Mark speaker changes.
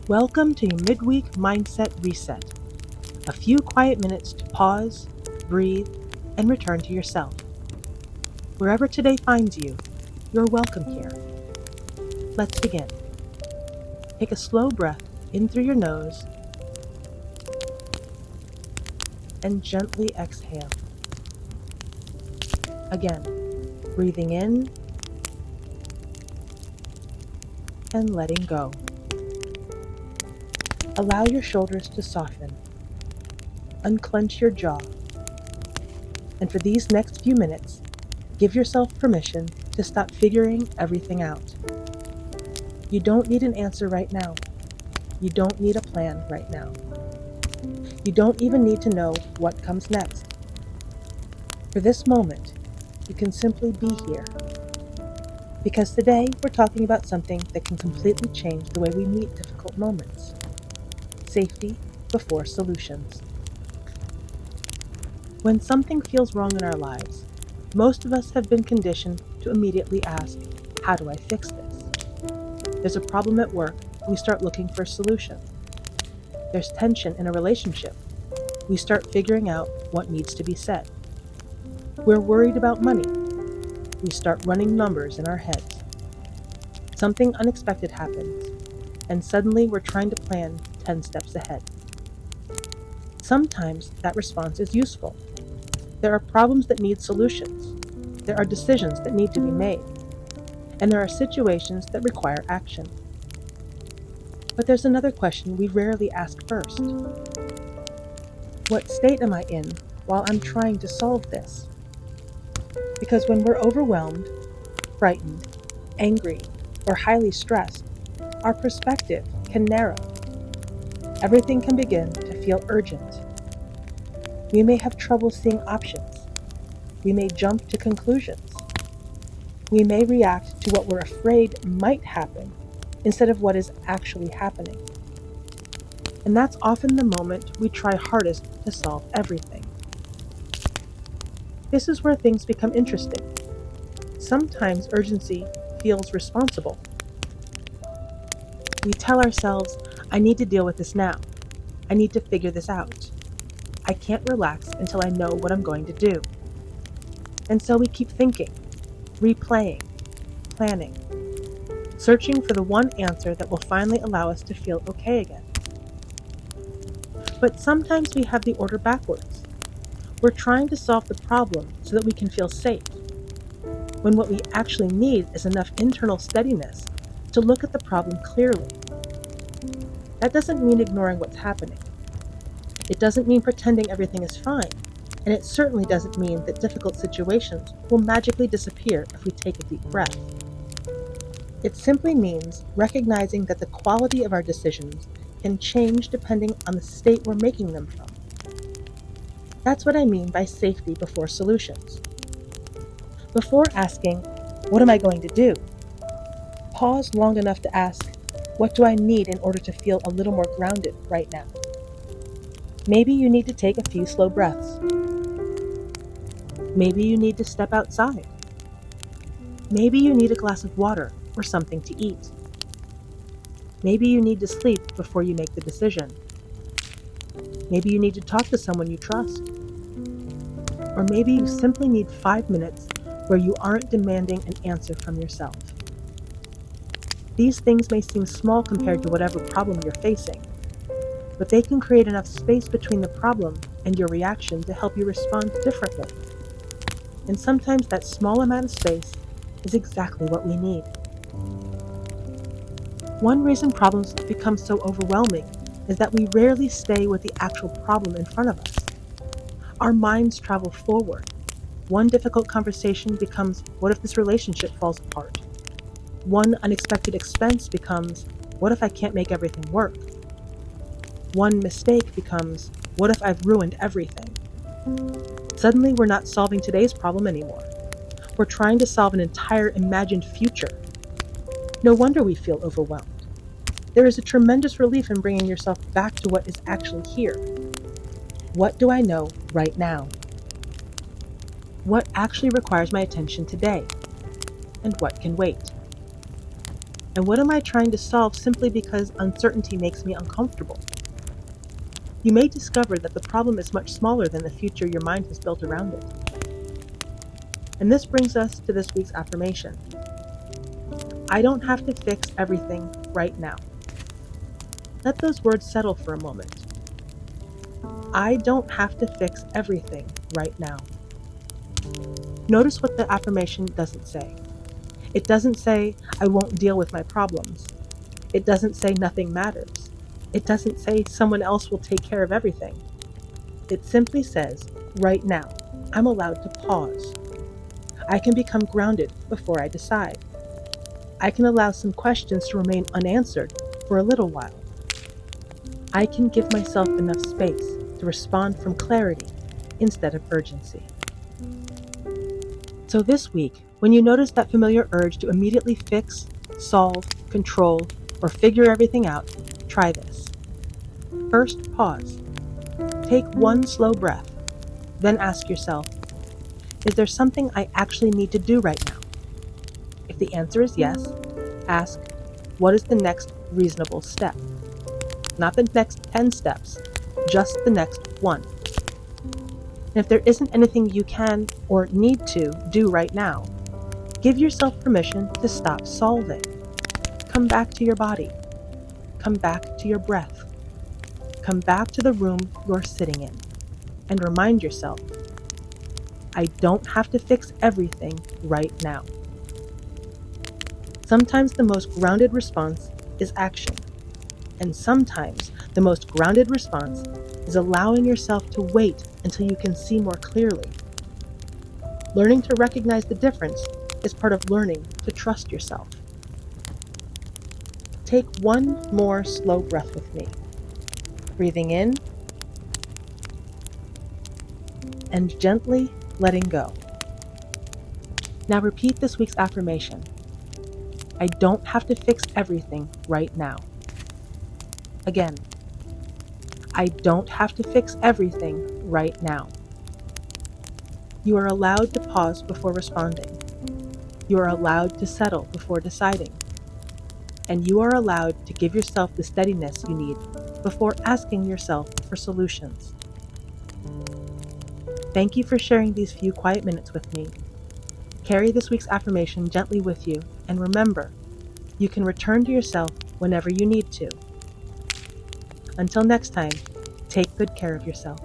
Speaker 1: Welcome to your Midweek Mindset Reset. A few quiet minutes to pause, breathe, and return to yourself. Wherever today finds you, you're welcome here. Let's begin. Take a slow breath in through your nose and gently exhale. Again, breathing in and letting go. Allow your shoulders to soften. Unclench your jaw. And for these next few minutes, give yourself permission to stop figuring everything out. You don't need an answer right now. You don't need a plan right now. You don't even need to know what comes next. For this moment, you can simply be here. Because today we're talking about something that can completely change the way we meet difficult moments. Safety before solutions. When something feels wrong in our lives, most of us have been conditioned to immediately ask, how do I fix this? There's a problem at work, we start looking for a solution. There's tension in a relationship, we start figuring out what needs to be said. We're worried about money, we start running numbers in our heads. Something unexpected happens, and suddenly we're trying to plan 10 steps ahead. Sometimes that response is useful. There are problems that need solutions. There are decisions that need to be made. And there are situations that require action. But there's another question we rarely ask first. What state am I in while I'm trying to solve this? Because when we're overwhelmed, frightened, angry, or highly stressed, our perspective can narrow. Everything can begin to feel urgent. We may have trouble seeing options. We may jump to conclusions. We may react to what we're afraid might happen instead of what is actually happening. And that's often the moment we try hardest to solve everything. This is where things become interesting. Sometimes urgency feels responsible. We tell ourselves, I need to deal with this now. I need to figure this out. I can't relax until I know what I'm going to do. And so we keep thinking, replaying, planning, searching for the one answer that will finally allow us to feel okay again. But sometimes we have the order backwards. We're trying to solve the problem so that we can feel safe, when what we actually need is enough internal steadiness to look at the problem clearly. That doesn't mean ignoring what's happening. It doesn't mean pretending everything is fine, and it certainly doesn't mean that difficult situations will magically disappear if we take a deep breath. It simply means recognizing that the quality of our decisions can change depending on the state we're making them from. That's what I mean by safety before solutions. Before asking, what am I going to do? Pause long enough to ask, what do I need in order to feel a little more grounded right now? Maybe you need to take a few slow breaths. Maybe you need to step outside. Maybe you need a glass of water or something to eat. Maybe you need to sleep before you make the decision. Maybe you need to talk to someone you trust. Or maybe you simply need 5 minutes where you aren't demanding an answer from yourself. These things may seem small compared to whatever problem you're facing, but they can create enough space between the problem and your reaction to help you respond differently. And sometimes that small amount of space is exactly what we need. One reason problems become so overwhelming is that we rarely stay with the actual problem in front of us. Our minds travel forward. One difficult conversation becomes, what if this relationship falls apart? One unexpected expense becomes, what if I can't make everything work? One mistake becomes, what if I've ruined everything? Suddenly, we're not solving today's problem anymore. We're trying to solve an entire imagined future. No wonder we feel overwhelmed. There is a tremendous relief in bringing yourself back to what is actually here. What do I know right now? What actually requires my attention today? And what can wait? And what am I trying to solve simply because uncertainty makes me uncomfortable? You may discover that the problem is much smaller than the future your mind has built around it. And this brings us to this week's affirmation. I don't have to fix everything right now. Let those words settle for a moment. I don't have to fix everything right now. Notice what the affirmation doesn't say. It doesn't say, I won't deal with my problems. It doesn't say nothing matters. It doesn't say someone else will take care of everything. It simply says, right now, I'm allowed to pause. I can become grounded before I decide. I can allow some questions to remain unanswered for a little while. I can give myself enough space to respond from clarity instead of urgency. So this week, when you notice that familiar urge to immediately fix, solve, control, or figure everything out, try this. First, pause. Take one slow breath. Then ask yourself, is there something I actually need to do right now? If the answer is yes, ask, what is the next reasonable step? Not the next 10 steps, just the next one. And if there isn't anything you can or need to do right now, give yourself permission to stop solving. Come back to your body. Come back to your breath. Come back to the room you're sitting in. And remind yourself, I don't have to fix everything right now. Sometimes the most grounded response is action. And sometimes the most grounded response is allowing yourself to wait until you can see more clearly. Learning to recognize the difference is part of learning to trust yourself. Take one more slow breath with me. Breathing in and gently letting go. Now repeat this week's affirmation. I don't have to fix everything right now. Again, I don't have to fix everything right now. You are allowed to pause before responding. You are allowed to settle before deciding. And you are allowed to give yourself the steadiness you need before asking yourself for solutions. Thank you for sharing these few quiet minutes with me. Carry this week's affirmation gently with you, and remember, you can return to yourself whenever you need to. Until next time, take good care of yourself.